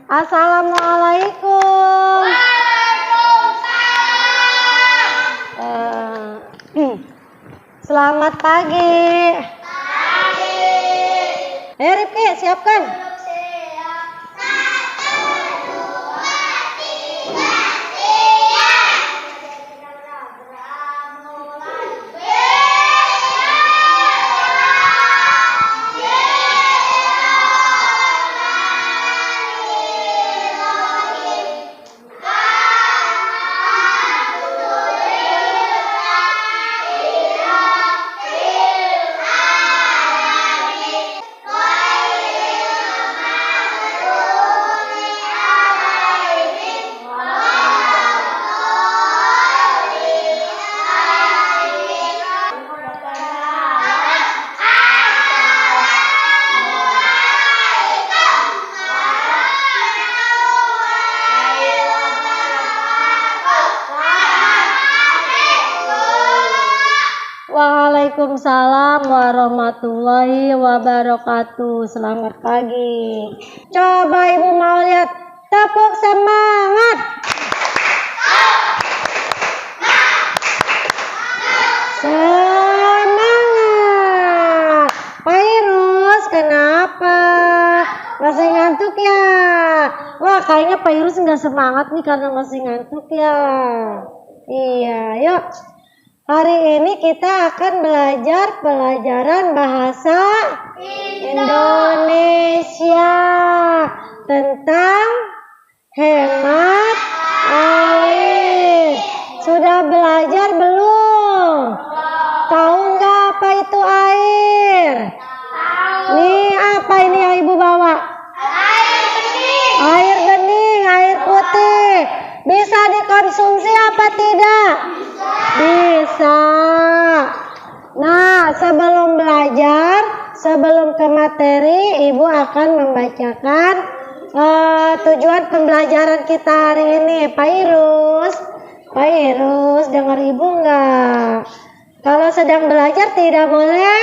Assalamualaikum. Waalaikumsalam. Selamat pagi. Rifki, siapkan. Waalaikumsalam warahmatullahi wabarakatuh. Selamat pagi. Coba ibu mau lihat tepuk semangat. Semangat. Pak Irus, kenapa? Masih ngantuk ya? Wah, kayaknya Pak Irus nggak semangat nih karena masih ngantuk ya. Iya, yuk. Hari ini kita akan belajar pelajaran bahasa Indonesia tentang hemat air. Sudah belajar belum? Tahu nggak apa itu air? Nih, apa ini yang ibu bawa? Air bening, air putih. Bisa dikonsumsi apa tidak? Bisa. Nah, sebelum belajar, sebelum ke materi, ibu akan membacakan tujuan pembelajaran kita hari ini. Pak Irus, dengar ibu nggak? Kalau sedang belajar tidak boleh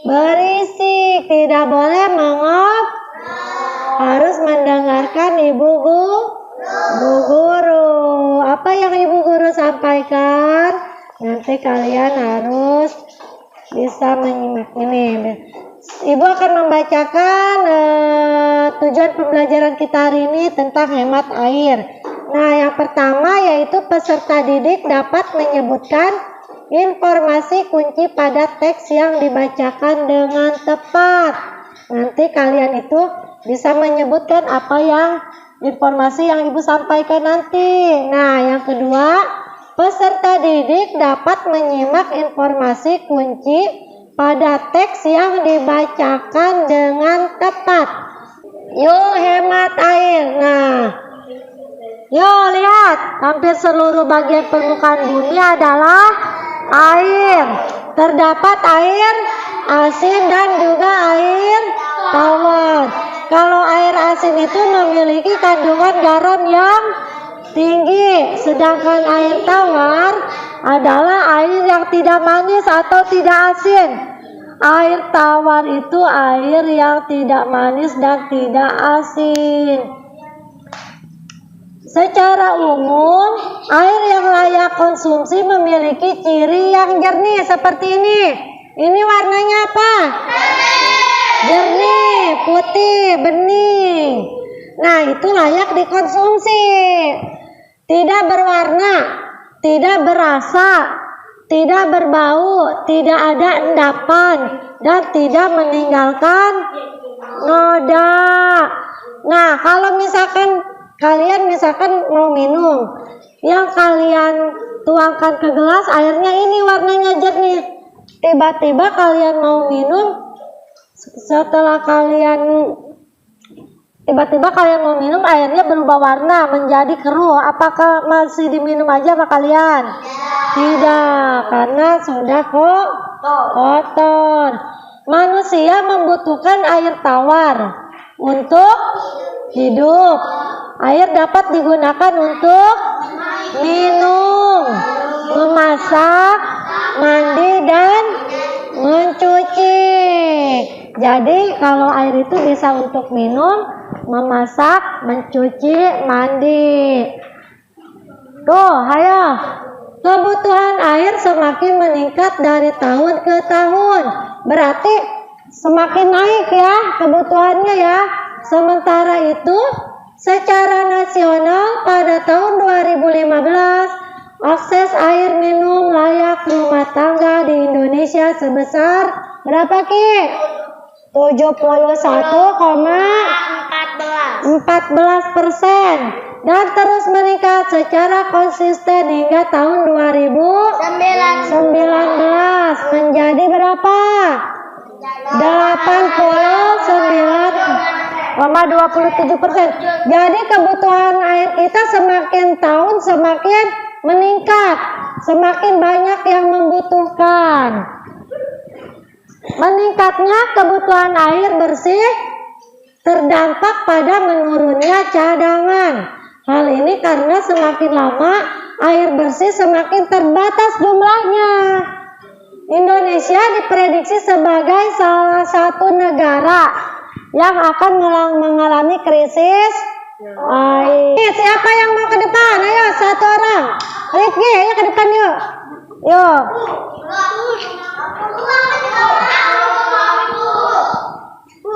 berisik, tidak boleh mengop, harus mendengarkan ibu guru. Apa yang ibu guru sampaikan, nanti kalian harus bisa menyimak ini. Ibu akan membacakan tujuan pembelajaran kita hari ini tentang hemat air. Nah, yang pertama yaitu peserta didik dapat menyebutkan informasi kunci pada teks yang dibacakan dengan tepat. Nanti kalian itu bisa menyebutkan apa yang informasi yang ibu sampaikan nanti. Nah, yang kedua, peserta didik dapat menyimak informasi kunci pada teks yang dibacakan dengan tepat. Yuk hemat air. Nah, yuk lihat, hampir seluruh bagian permukaan bumi adalah air. Terdapat air asin dan juga air tawar. Kalau air asin itu memiliki kandungan garam yang tinggi, sedangkan air tawar adalah air yang tidak manis atau tidak asin. Air tawar itu air yang tidak manis dan tidak asin. Secara umum, air yang layak konsumsi memiliki ciri yang jernih seperti ini. Ini warnanya apa? Jernih, putih, bening. Nah, itu layak dikonsumsi. Tidak berwarna, tidak berasa, tidak berbau, tidak ada endapan, dan tidak meninggalkan noda. Nah, kalau misalkan kalian mau minum, yang kalian tuangkan ke gelas airnya ini warnanya jernih. Tiba-tiba kalian mau minum, tiba-tiba kalian mau minum, airnya berubah warna menjadi keruh. Apakah masih diminum aja sama kalian? Tidak, karena sudah kotor. Manusia membutuhkan air tawar untuk hidup. Air dapat digunakan untuk minum, memasak, mandi, dan mencuci. Jadi kalau air itu bisa untuk minum, memasak, mencuci, mandi. Tuh, ayo. Kebutuhan air semakin meningkat dari tahun ke tahun. Berarti semakin naik ya kebutuhannya ya. Sementara itu, secara nasional pada tahun 2015, akses air minum layak rumah tangga di Indonesia sebesar berapa Ki? 71,14% dan terus meningkat secara konsisten hingga tahun 2019 menjadi berapa? 89,27%. Jadi kebutuhan air kita semakin tahun semakin meningkat, semakin banyak yang membutuhkan. Meningkatnya kebutuhan air bersih terdampak pada menurunnya cadangan. Hal ini karena semakin lama air bersih semakin terbatas jumlahnya. Indonesia diprediksi sebagai salah satu negara yang akan mengalami krisis air. Siapa yang mau ke depan? Ayo, satu orang. Rifki, ayo ke depan yuk. Yuk.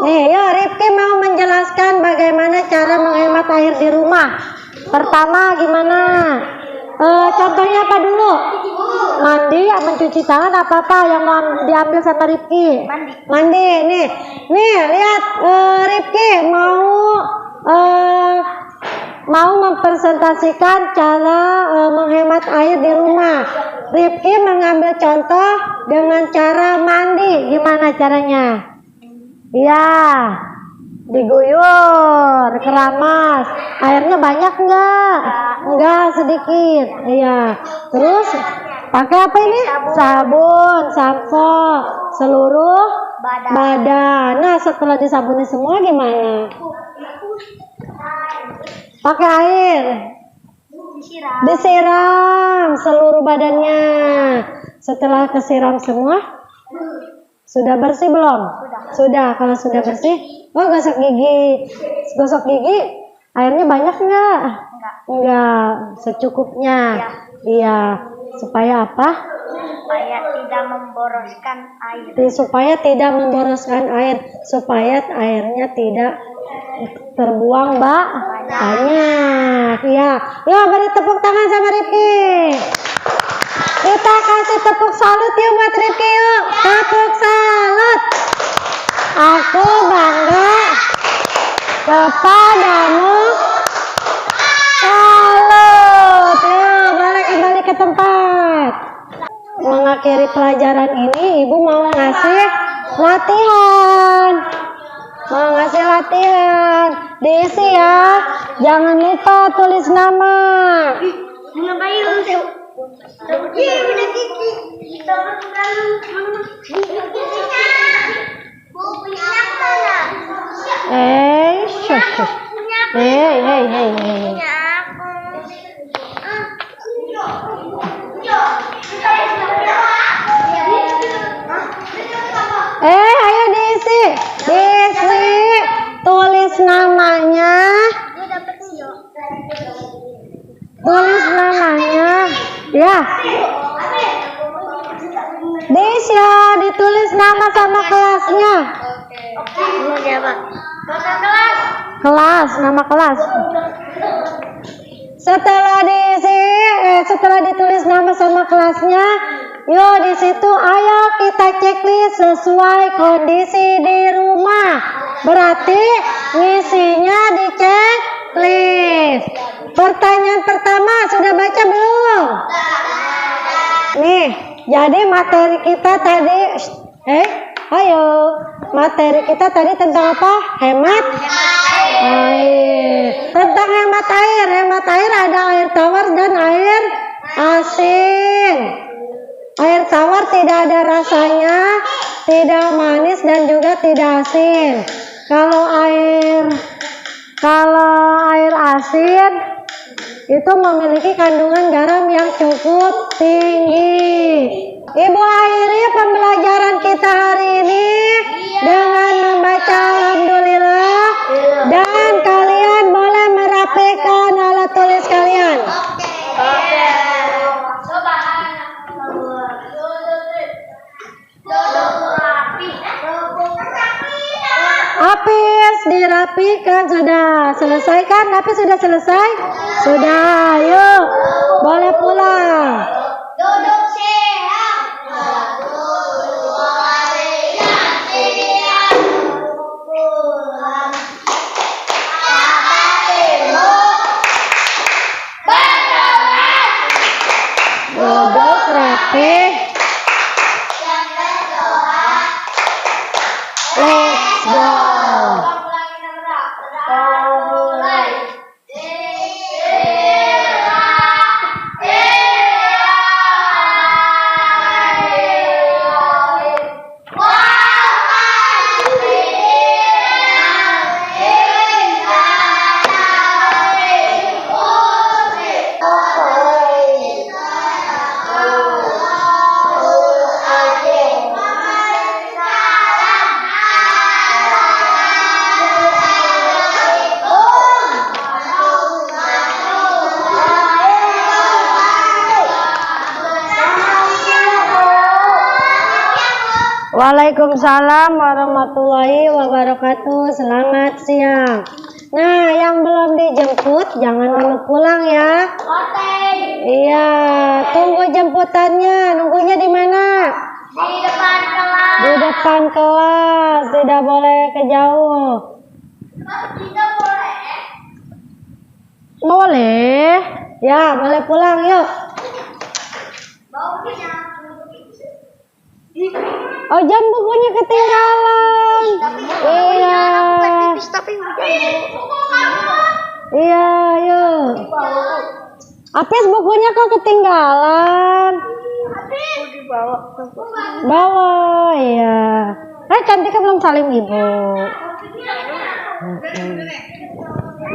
Nih, yuk Rifki mau menjelaskan bagaimana cara menghemat air di rumah. Pertama gimana? Contohnya apa dulu? Mandi, mencuci tangan, apa yang mau diambil sama Rifki? Mandi. Nih lihat Rifki mau mempresentasikan cara menghemat air di rumah. Rifki mengambil contoh dengan cara mandi. Gimana caranya? Iya, diguyur, keramas. Airnya banyak enggak? Enggak, sedikit. Iya. Terus pakai apa ini? Sabun, sampo, seluruh badan. Nah, setelah disabuni semua gimana? Pakai air. Disiram seluruh badannya. Setelah kesiram semua, sudah bersih belum? Sudah. Kalau sudah bersih, gosok gigi. Gosok gigi, airnya banyak enggak? Enggak, secukupnya. Iya. Supaya apa? Supaya tidak memboroskan air. Supaya tidak memboroskan air. Supaya airnya tidak terbuang banyak. Iya. Yuk beri tepuk tangan sama Rifki. Kita kasih tepuk salut yuk buat Rifki yuk. Tepuk salut. Aku bangga kepadamu. Salut. Yuk balik kembali ke tempat. Mengakhiri pelajaran ini, Ibu mau ngasih latihan. Diisi ya. Jangan lupa tulis nama. Ayo diisi. Tulis namanya. Ya. Diisi ya, ditulis nama sama kelasnya. Nama kelas. Setelah ditulis nama sama kelasnya, yuk di situ ayo kita checklist sesuai kondisi di rumah. Berarti ngisinya di checklist. Pertanyaan pertama sudah baca belum? Nih, jadi materi kita tadi materi kita tadi tentang apa? Hemat air. Tentang hemat air. Hemat air ada air tawar dan air asin. Air tawar tidak ada rasanya, tidak manis dan juga tidak asin. Kalau air asin itu memiliki kandungan garam yang cukup tinggi. Ibu akhiri pembelajaran kita hari ini dengan membaca alhamdulillah dan rapikan. Sudah selesai kan? Tapi sudah selesai? Sudah. Yuk, boleh pulang. Duduk siap. Satu, dua, tiga, siap. Pulang. Selamat ibu. Berdoa. Duduk rapi. Let's go. Waalaikumsalam warahmatullahi wabarakatuh. Selamat siang. Nah, yang belum dijemput jangan dulu pulang ya. Iya, tunggu jemputannya. Nunggunya di mana? Di depan kelas. Di depan kelas. Tidak boleh kejauh. Tidak boleh. Boleh. Ya, boleh pulang yuk. Oh, jangan bukunya ketinggalan. Iya. Iya, yuk. Apis bukunya kok ketinggalan? Bawa, iya. Cantik kan belum salim ibu.